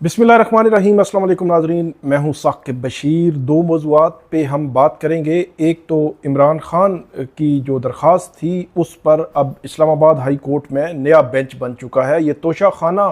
बिस्मिल्लाहिर्रहमानिर्रहीम। अस्सलाम वालेकुम नाज़रीन, मैं हूँ साकिब बशीर। दो मौज़ूआत पे हम बात करेंगे। एक तो इमरान ख़ान की जो दरख्वास्त थी उस पर अब इस्लामाबाद हाई कोर्ट में नया बेंच बन चुका है। ये तोशा खाना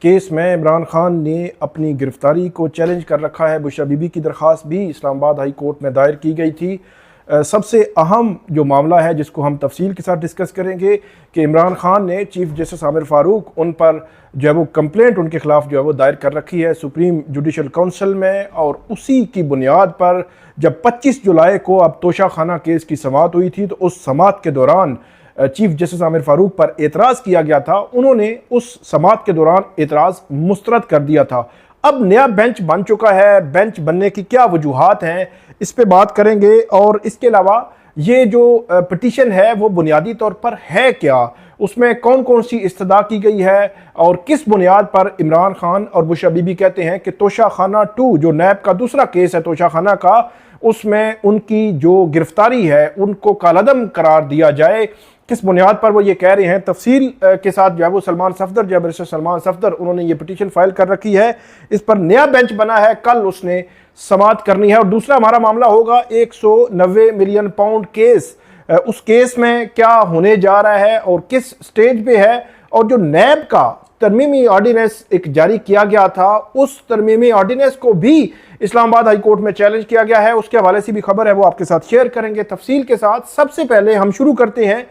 केस में इमरान ख़ान ने अपनी गिरफ़्तारी को चैलेंज कर रखा है। बुशरा बीबी की दरख्वास्त भी इस्लामाबाद हाई कोर्ट में दायर की गई थी। सबसे अहम जो मामला है जिसको हम तफसील के साथ डिस्कस करेंगे कि इमरान ख़ान ने चीफ जस्टिस आमिर फ़ारूक उन पर जो है वो कंप्लेंट उनके ख़िलाफ़ जो है वो दायर कर रखी है सुप्रीम जुडिशल काउंसिल में। और उसी की बुनियाद पर जब 25 जुलाई को अब तोशा खाना केस की समाअत हुई थी तो उस समाअत के दौरान चीफ जस्टिस आमिर फ़ारूक पर एतराज़ किया गया था। उन्होंने उस समाअत के दौरान एतराज़ मुस्तरद कर दिया था। अब नया बेंच बन चुका है। बेंच बनने की क्या वजूहात हैं इस पे बात करेंगे। और इसके अलावा ये जो पिटीशन है वो बुनियादी तौर पर है क्या, उसमें कौन कौन सी इस्तदा की गई है और किस बुनियाद पर इमरान खान और बुशरा बीबी कहते हैं कि तोशा खाना 2 जो नैब का दूसरा केस है तोशा खाना का, उसमें उनकी जो गिरफ्तारी है उनको कालअदम करार दिया जाए। किस बुनियाद पर वो ये कह रहे हैं, तफसील के साथ जो है वो सलमान सफदर, जो बैरिस्टर सलमान सफदर, उन्होंने ये पिटीशन फाइल कर रखी है। इस पर नया बेंच बना है, कल उसने समाअत करनी है। और दूसरा हमारा मामला होगा 190 मिलियन पाउंड केस। उस केस में क्या होने जा रहा है और किस स्टेज पे है। और जो नैब का तरमीमी ऑर्डिनेंस एक जारी किया गया था उस तरमीमी ऑर्डिनेंस को भी इस्लामाबाद हाई कोर्ट में चैलेंज किया गया है। उसके हवाले से भी खबर है, वो आपके साथ शेयर करेंगे तफसील के साथ। सबसे पहले हम शुरू करते हैं।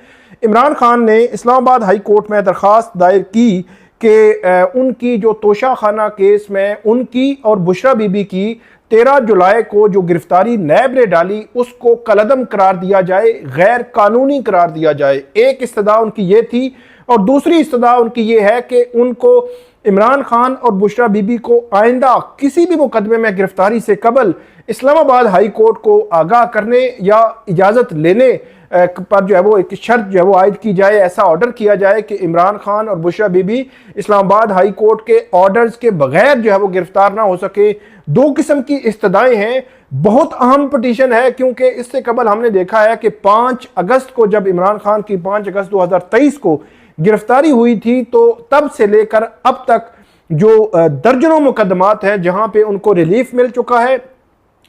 इमरान खान ने इस्लामाबाद हाई कोर्ट में दरख्वास्त दायर की कि उनकी जो तोशा खाना केस में उनकी और बुशरा बीबी की 13 जुलाई को जो गिरफ्तारी नैब ने डाली उसको कलअदम करार दिया जाए, गैर कानूनी करार दिया जाए। एक इस्तदा उनकी ये थी। और दूसरी इस्तदा उनकी ये है कि उनको इमरान खान और बुशरा बीबी को आइंदा किसी भी मुकदमे में गिरफ्तारी से कबल इस्लामाबाद हाई कोर्ट को आगाह करने या इजाज़त लेने पर जो है वो एक शर्त जो है वो आयद की जाए। ऐसा ऑर्डर किया जाए कि इमरान खान और बुशरा बीबी इस्लामाबाद हाई कोर्ट के ऑर्डर्स के बगैर जो है वो गिरफ्तार ना हो सके। दो किस्म की इस्तदाएं हैं। बहुत अहम पिटीशन है क्योंकि इससे कबल हमने देखा है कि 5 अगस्त को जब इमरान खान की 5 अगस्त 2023 को गिरफ्तारी हुई थी तो तब से लेकर अब तक जो दर्जनों मुकदमात हैं जहां पे उनको रिलीफ मिल चुका है,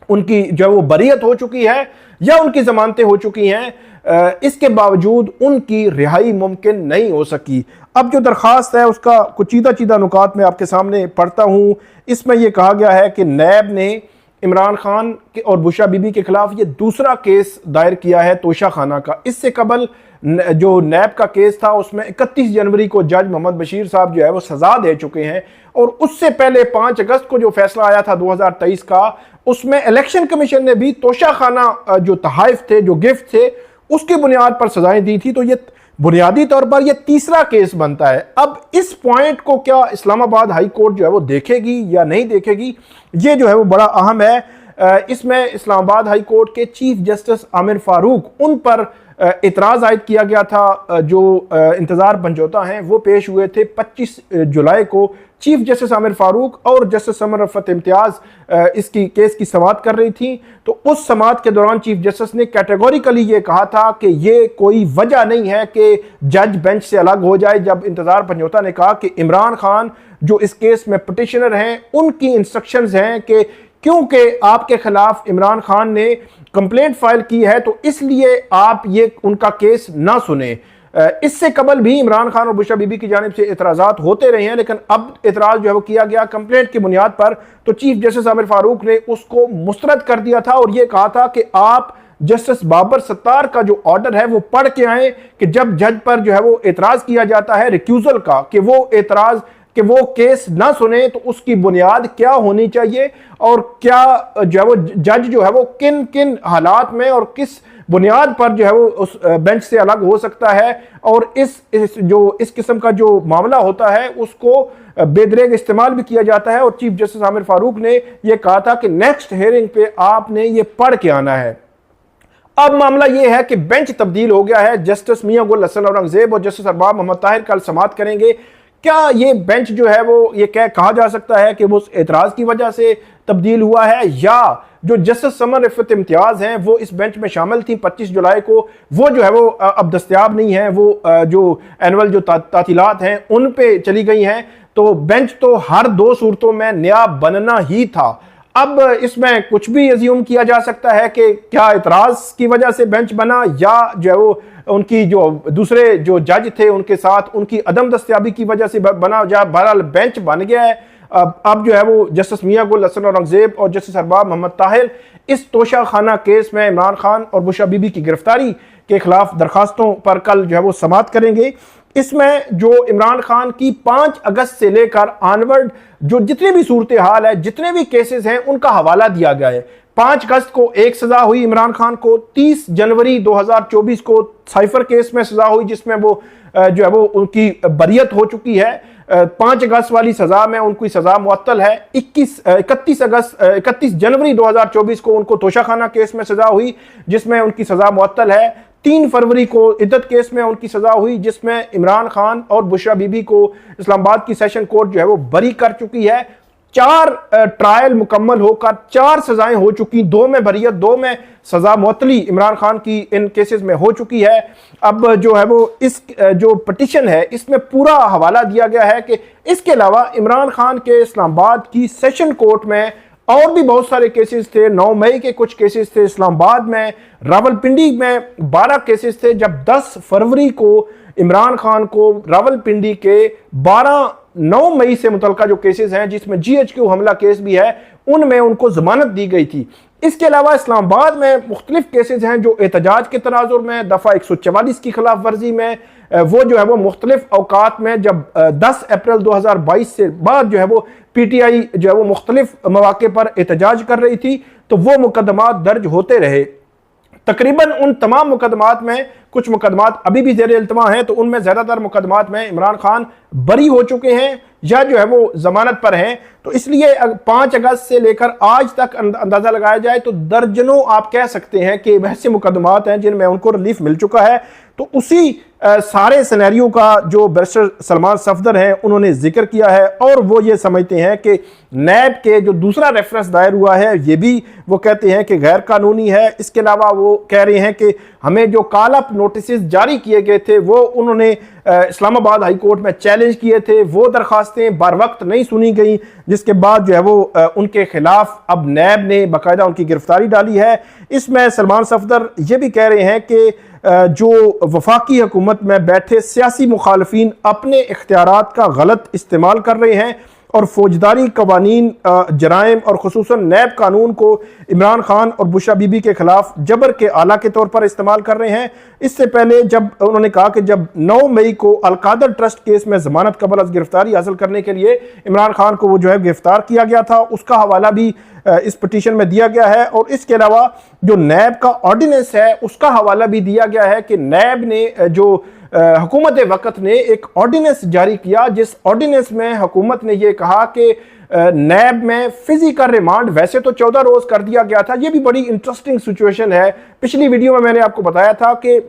उनकी जो वो बरीयत हो चुकी है या उनकी जमानतें हो चुकी हैं, इसके बावजूद उनकी रिहाई मुमकिन नहीं हो सकी। अब जो दरख्वास्त है उसका कुछ चीदा चीदा नुकात मैं आपके सामने पढ़ता हूं। इसमें यह कहा गया है कि नैब ने इमरान खान और बुशरा बीबी के खिलाफ ये दूसरा केस दायर किया है तोशा खाना का। इससे कबल जो नैब का केस था उसमें 31 जनवरी को जज मोहम्मद बशीर साहब जो है वो सजा दे चुके हैं। और उससे पहले 5 अगस्त को जो फैसला आया था 2023 का, उसमें इलेक्शन कमीशन ने भी तोशा खाना जो तहाइफ थे, जो गिफ्ट थे, उसकी बुनियाद पर सजाएं दी थी। तो ये बुनियादी तौर पर यह तीसरा केस बनता है। अब इस पॉइंट को क्या इस्लामाबाद हाई कोर्ट जो है वो देखेगी या नहीं देखेगी, ये जो है वो बड़ा अहम है। इसमें इस्लामाबाद हाई कोर्ट के चीफ जस्टिस आमिर फारूक, उन पर इतराज़ आयद किया गया था। जो इंतज़ार बंजोता हैं वो पेश हुए थे 25 जुलाई को। चीफ जस्टिस आमिर फारूक और जस्टिस समर रफ़त इम्तियाज़ इसकी केस की समाअत कर रही थी। तो उस समाअत के दौरान चीफ जस्टिस ने कैटेगोरिकली ये कहा था कि ये कोई वजह नहीं है कि जज बेंच से अलग हो जाए। जब इंतज़ार बंजोता ने कहा कि इमरान खान जो इस केस में पिटिशनर हैं उनकी इंस्ट्रक्शंस हैं कि क्योंकि आपके खिलाफ इमरान खान ने कंप्लेंट फाइल की है तो इसलिए आप ये उनका केस ना सुने। इससे कबल भी इमरान खान और बुशरा बीबी की जानिब से इतराज़ात होते रहे हैं, लेकिन अब इतराज़ जो है वो किया गया कंप्लेंट की बुनियाद पर। तो चीफ जस्टिस आमिर फारूक ने उसको मुस्तरद कर दिया था और ये कहा था कि आप जस्टिस बाबर सत्तार का जो ऑर्डर है वो पढ़ के आए कि जब जज पर जो है वो एतराज़ किया जाता है रिक्यूजल का, कि वो एतराज़ कि वो केस ना सुने तो उसकी बुनियाद क्या होनी चाहिए और क्या जो है वो जज जो है वो किन किन हालात में और किस बुनियाद पर जो है वो उस बेंच से अलग हो सकता है। और इस किस्म का जो मामला होता है उसको बेदरेग इस्तेमाल भी किया जाता है। और चीफ जस्टिस आमिर फारूक ने यह कहा था कि नेक्स्ट हेयरिंग पे आपने ये पढ़ के आना है। अब मामला यह है कि बेंच तब्दील हो गया है। जस्टिस मियां गुल हसन औरंगजेब और जस्टिस अरबाब मोहम्मद ताहिर कल समाअत करेंगे। क्या ये बेंच जो है वो ये कहा जा सकता है कि वो उस एतराज की वजह से तब्दील हुआ है, या जो जस्टिस समर रफ़त इम्तियाज़ हैं वो इस बेंच में शामिल थी 25 जुलाई को, वो जो है वो अब दस्तयाब नहीं है, वो जो एनुअल जो तातीलात हैं उन पे चली गई हैं। तो बेंच तो हर दो सूरतों में नया बनना ही था। अब इसमें कुछ भी अज्यूम किया जा सकता है कि क्या इतराज की वजह से बेंच बना, या जो है वो उनकी जो दूसरे जो जज थे उनके साथ उनकी अदम दस्तयाबी की वजह से बना, या बहरहाल बेंच बन गया है। अब जो है वो जस्टिस मियां गुल हसन औरंगजेब और जस्टिस अरबाब मोहम्मद ताहिर इस तोशा खाना केस में इमरान खान और बुशरा बीबी की गिरफ्तारी के खिलाफ दरखास्तों पर कल जो है वो समाअत करेंगे। इसमें जो इमरान खान की 5 अगस्त से लेकर ऑनवर्ड जो जितनी भी सूरत हाल है, जितने भी केसेस हैं, उनका हवाला दिया गया है। 5 अगस्त को एक सजा हुई इमरान खान को, 30 जनवरी 2024 को साइफर केस में सजा हुई जिसमें वो जो है वो उनकी बरियत हो चुकी है। 5 अगस्त वाली सजा में उनकी सजा मुअत्तल है। 31 जनवरी 2024 को उनको तोशाखाना केस में सजा हुई जिसमें उनकी सजा मुअत्तल है। 3 फरवरी को इद्दत केस में उनकी सजा हुई जिसमें इमरान खान और बुशरा बीबी को इस्लामाबाद की सेशन कोर्ट जो है वो बरी कर चुकी है। 4 ट्रायल मुकम्मल होकर 4 सजाएं हो चुकी, 2 में बरियत, 2 में सजा मुअत्तली इमरान खान की इन केसेस में हो चुकी है। अब जो है वो इस जो पिटिशन है इसमें पूरा हवाला दिया गया है कि इसके अलावा इमरान खान के इस्लामाबाद की सेशन कोर्ट में और भी बहुत सारे केसेस थे। 9 मई के कुछ केसेस थे इस्लामाबाद में, रावलपिंडी में 12 केसेस थे। जब 10 फरवरी को इमरान खान को रावलपिंडी के 9 मई से मुतलका जो केसेस हैं जिसमें GHQ हमला केस भी है, उनमें उनको जमानत दी गई थी। इसके अलावा इस्लामाबाद में मुख्तलिफ केसेस हैं जो एहतजाज के तनाजुर में, दफ़ा 144 की खिलाफ वर्जी में, वो जो है वो मुख्तलिफ अवकात में, जब 10 अप्रैल 2022 से बाद जो है वो PTI जो है वो मुख्तलिफ मौके पर एहतजाज कर रही थी, तो वो मुकदमात दर्ज होते रहे। तकरीबन उन तमाम मुकदमात में कुछ मुकदमात अभी भी ज़ेर इल्तमा हैं, तो उनमें ज़्यादातर मुकदमात में इमरान खान बरी हो चुके हैं या जो है वो जमानत पर हैं। तो इसलिए 5 अगस्त से लेकर आज तक अंदाज़ा लगाया जाए तो दर्जनों आप कह सकते हैं कि वैसे मुकदमात हैं जिनमें उनको रिलीफ मिल चुका है। तो उसी सारे सिनेरियो का जो बैरिस्टर सलमान सफदर हैं उन्होंने जिक्र किया है, और वो ये समझते हैं कि नैब के जो दूसरा रेफरेंस दायर हुआ है ये भी वो कहते हैं कि गैर कानूनी है। इसके अलावा वो कह रहे हैं कि हमें जो कॉल अप नोटिस जारी किए गए थे वो उन्होंने इस्लामाबाद हाई कोर्ट में चैलेंज किए थे, वो दरखास्तें बर वक्त नहीं सुनी गई, जिसके बाद जो है वो उनके खिलाफ अब नैब ने बाकायदा उनकी गिरफ्तारी डाली है। इसमें सलमान सफदर ये भी कह रहे हैं कि जो वफाकी हुकूमत में बैठे सियासी मुखालफीन अपने इख्तियारात का गलत इस्तेमाल कर रहे हैं और फौजदारी कवानीन, जराइम और खुसूसन नैब कानून को इमरान खान और बुशरा बीबी के खिलाफ जबर के आला के तौर पर इस्तेमाल कर रहे हैं। इससे पहले जब उन्होंने कहा कि जब 9 मई को अलकादर ट्रस्ट केस में जमानत कबल अज गिरफ्तारी हासिल करने के लिए इमरान खान को वो जो है गिरफ्तार किया गया था, उसका हवाला भी इस पिटीशन में दिया गया है। और इसके अलावा जो नैब का ऑर्डिनेंस है उसका हवाला भी दिया गया है कि नैब ने जो हुकूमत वक्त ने एक ऑर्डिनेंस जारी किया, जिस ऑर्डिनेंस में हुकूमत ने यह कहा कि नैब में फिजिकल रिमांड वैसे तो 14 रोज कर दिया गया था। यह भी बड़ी इंटरेस्टिंग सिचुएशन है। पिछली वीडियो में मैंने आपको बताया था कि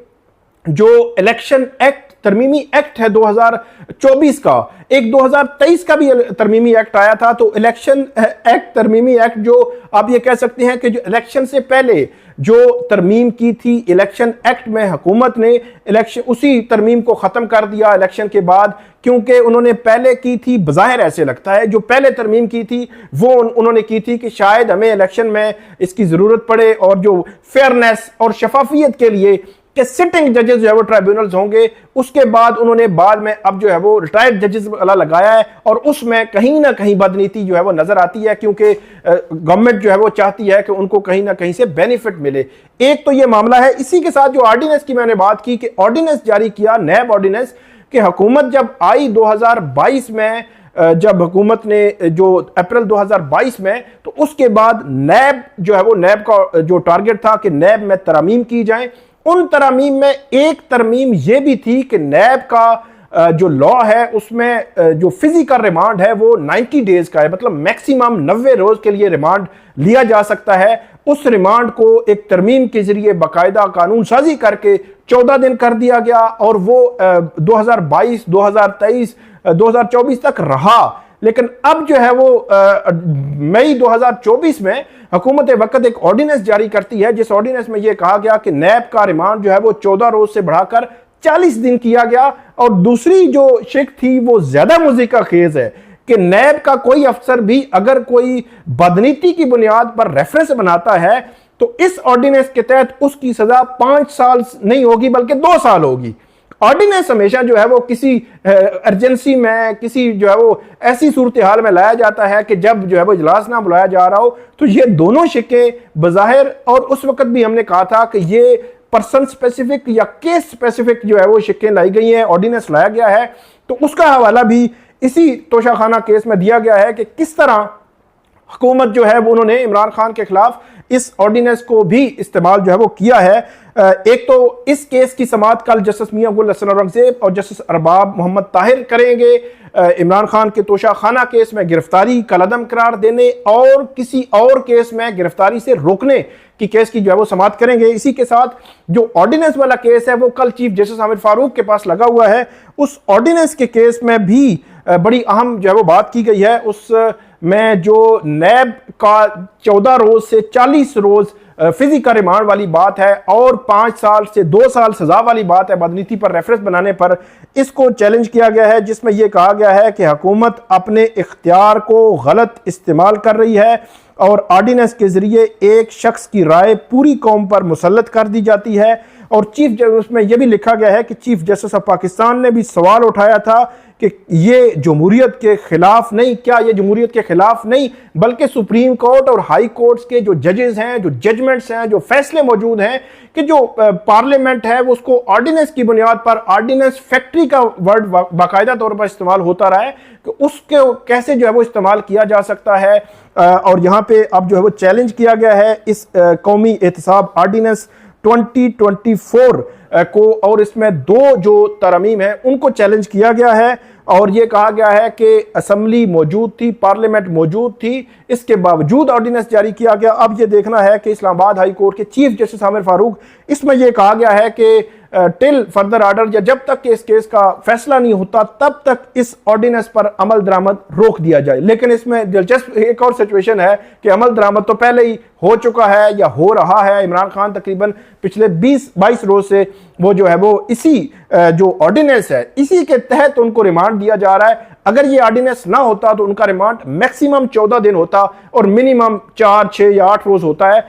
जो इलेक्शन एक्ट तरमीमी एक्ट है 2024 का, एक 2023 का भी तरमीमी एक्ट आया था। तो इलेक्शन एक्ट तरमीमी एक्ट जो आप ये कह सकते हैं कि जो इलेक्शन से पहले जो तरमीम की थी इलेक्शन एक्ट में, हुकूमत ने इलेक्शन उसी तरमीम को ख़त्म कर दिया इलेक्शन के बाद, क्योंकि उन्होंने पहले की थी, बज़ाहिर ऐसे लगता है जो पहले तरमीम की थी वो उन्होंने की थी कि शायद हमें इलेक्शन में इसकी ज़रूरत पड़े और जो फेयरनेस और शफाफियत के लिए कि सिटिंग जजेस जो है वो ट्राइब्यूनल्स होंगे। उसके बाद उन्होंने बाद में अब जो है वो रिटायर्ड जजेस वाला लगाया है, और उसमें कहीं ना कहीं बदनीति जो है वो नजर आती है, क्योंकि गवर्नमेंट जो है वो चाहती है कि उनको कहीं ना कहीं से बेनिफिट मिले। एक तो ये मामला है। इसी के साथ जो ऑर्डिनेंस की मैंने बात की कि ऑर्डिनेंस जारी किया नैब ऑर्डिनेंस, कि हुकूमत जब आई 2022 में, जब हुकूमत ने जो अप्रैल 2022 में, तो उसके बाद नैब जो है वो नैब का जो टारगेट था कि नैब में तरमीम की जाए। उन तरमीम में एक तरमीम यह भी थी कि नैब का जो लॉ है उसमें जो फिजिकल रिमांड है वो 90 डेज का है, मतलब मैक्सिमम 90 रोज के लिए रिमांड लिया जा सकता है। उस रिमांड को एक तरमीम के जरिए बाकायदा कानून साजी करके 14 दिन कर दिया गया, और वो 2022, 2023, 2024 तक रहा। लेकिन अब जो है वो मई 2024 में हुकूमत वक्त एक ऑर्डिनेंस जारी करती है, जिस ऑर्डिनेंस में यह कहा गया कि नैब का रिमांड जो है वो 14 रोज से बढ़ाकर 40 दिन किया गया। और दूसरी जो शिक थी वो ज्यादा मुज़ीका खेज है कि नैब का कोई अफसर भी अगर कोई बदनीति की बुनियाद पर रेफरेंस बनाता है तो इस ऑर्डिनेंस के तहत उसकी सजा 5 साल नहीं होगी बल्कि 2 साल होगी। ऑर्डिनेंस हमेशा जो है वो किसी अर्जेंसी में, किसी जो है वो ऐसी सूरत हाल में लाया जाता है कि जब जो है वो इजलास ना बुलाया जा रहा हो। तो ये दोनों शिकें बज़ाहिर, और उस वक्त भी हमने कहा था कि ये पर्सन स्पेसिफिक या केस स्पेसिफिक जो है वो शिकें लाई गई हैं, ऑर्डिनेंस लाया गया है। तो उसका हवाला भी इसी तोशाखाना केस में दिया गया है कि किस तरह हुकूमत जो है वो उन्होंने इमरान खान के खिलाफ इस ऑर्डिनेंस को भी इस्तेमाल जो है वो किया है। एक तो इस केस की समाअत कल जस्टिस मियां गुल हसन औरंगजेब और जस्टिस अरबाब मोहम्मद ताहिर करेंगे। इमरान खान के तोशाखाना केस में गिरफ्तारी कलअदम करार देने और किसी और केस में गिरफ्तारी से रोकने की केस की जो है वो समाअत करेंगे। इसी के साथ जो ऑर्डिनेंस वाला केस है वो कल चीफ जस्टिस आमिर फारूक के पास लगा हुआ है। उस ऑर्डिनेंस के केस में भी बड़ी अहम जो है वो बात की गई है। उस में जो नैब का 14 रोज से 40 रोज फिजिकल रिमांड वाली बात है और 5 साल से 2 साल सजा वाली बात है बदनीति पर रेफरेंस बनाने पर, इसको चैलेंज किया गया है, जिसमें यह कहा गया है कि हुकूमत अपने इख्तियार को गलत इस्तेमाल कर रही है और ऑर्डिनेंस के जरिए एक शख्स की राय पूरी कौम पर मुसल्लत कर दी जाती है। और चीफ जस्टिस उसमें यह भी लिखा गया है कि चीफ जस्टिस ऑफ पाकिस्तान ने भी सवाल उठाया था कि ये जमहूरियत के खिलाफ नहीं, क्या ये जमहूरियत के खिलाफ नहीं बल्कि सुप्रीम कोर्ट और हाई कोर्ट्स के जो जजेस हैं, जो जजमेंट्स हैं, जो फैसले मौजूद हैं कि जो पार्लियामेंट है वो उसको ऑर्डिनेंस की बुनियाद पर, ऑर्डिनेंस फैक्ट्री का वर्ड बाकायदा तौर पर इस्तेमाल होता रहा है कि उसके कैसे जो है वो इस्तेमाल किया जा सकता है। और यहाँ पे अब जो है वो चैलेंज किया गया है इस कौमी एहतसाब ऑर्डिनेंस 2024 को, और इसमें 2 जो तरमीम है उनको चैलेंज किया गया है। और यह कहा गया है कि असेंबली मौजूद थी, पार्लियामेंट मौजूद थी, इसके बावजूद ऑर्डिनेंस जारी किया गया। अब यह देखना है कि इस्लामाबाद हाई कोर्ट के चीफ जस्टिस आमिर फारूक, इसमें यह कहा गया है कि टिल फर्दर ऑर्डर, या जब तक कि इस केस का फैसला नहीं होता तब तक इस ऑर्डिनेंस पर अमल दरामद रोक दिया जाए। लेकिन इसमें दिलचस्प एक और सिचुएशन है कि अमल दरामद तो पहले ही हो चुका है या हो रहा है। इमरान खान तकरीबन पिछले 20-22 रोज से वो जो है वो इसी जो ऑर्डिनेंस है इसी के तहत उनको रिमांड दिया जा रहा है। अगर ये ऑर्डिनेंस ना होता तो उनका रिमांड मैक्सिमम 14 दिन होता और मिनिमम 4, 6 या 8 रोज होता है।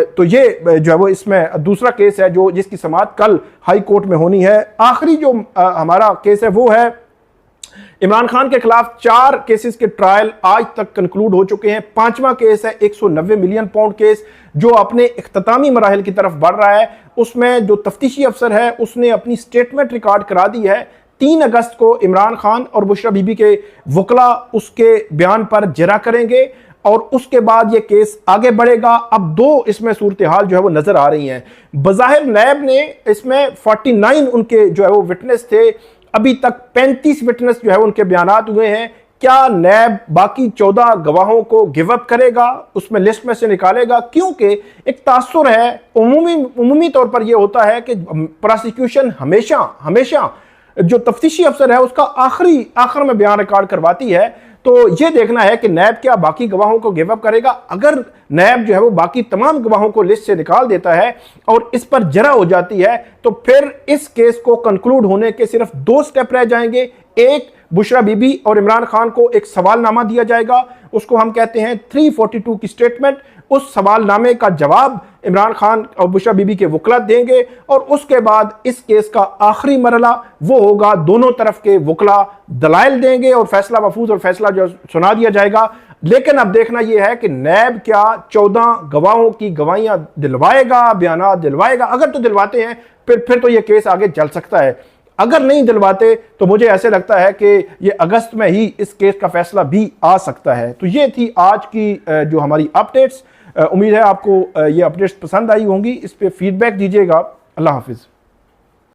तो ये जो है वो इसमें दूसरा केस है जो जिसकी समाअत कल हाई कोर्ट में होनी है। आखिरी जो हमारा केस है वो है इमरान खान के खिलाफ 4 केसेस के ट्रायल आज तक कंक्लूड हो चुके हैं। 5वां केस है 190 मिलियन पाउंड केस जो अपने इख्तितामी मराहिल की तरफ बढ़ रहा है। उसमें जो तफ्तीशी अफसर है उसने अपनी स्टेटमेंट रिकॉर्ड करा दी है। 3 अगस्त को इमरान खान और बुशरा बीबी के वकला उसके बयान पर जरा करेंगे और उसके बाद ये केस आगे बढ़ेगा। अब 2 इसमें सूरत हाल जो है वो नजर आ रही हैं। बज़ाहिर नैब ने इसमें 49 उनके जो है वो विटनेस थे, अभी तक 35 विटनेस जो है उनके बयानात हुए हैं। क्या नैब बाकी 14 गवाहों को गिव अप करेगा, उसमें लिस्ट में से निकालेगा? क्योंकि एक तासुर है, उमूमी तौर पर यह होता है कि प्रोसिक्यूशन हमेशा जो तफ्तीशी अफसर है उसका आखिर में बयान रिकॉर्ड करवाती है। तो यह देखना है कि नैब क्या बाकी गवाहों को गिव अप करेगा। अगर नैब जो है वो बाकी तमाम गवाहों को लिस्ट से निकाल देता है और इस पर जरा हो जाती है तो फिर इस केस को कंक्लूड होने के सिर्फ 2 स्टेप रह जाएंगे। एक, बुशरा बीबी और इमरान खान को एक सवालनामा दिया जाएगा, उसको हम कहते हैं 342 की स्टेटमेंट। उस सवालनामे का जवाब इमरान खान और बुशरा बीबी के वकला देंगे और उसके बाद इस केस का आखिरी मरला वो होगा, दोनों तरफ के वकला दलाइल देंगे और फैसला महफूज और फैसला जो सुना दिया जाएगा। लेकिन अब देखना यह है कि नैब क्या 14 गवाहों की गवाहियां दिलवाएगा, बयान दिलवाएगा? अगर तो दिलवाते हैं फिर तो यह केस आगे चल सकता है। अगर नहीं दिलवाते तो मुझे ऐसे लगता है कि ये अगस्त में ही इस केस का फैसला भी आ सकता है। तो ये थी आज की जो हमारी अपडेट्स। उम्मीद है आपको ये अपडेट्स पसंद आई होंगी। इस पे फीडबैक दीजिएगा। अल्लाह हाफिज़।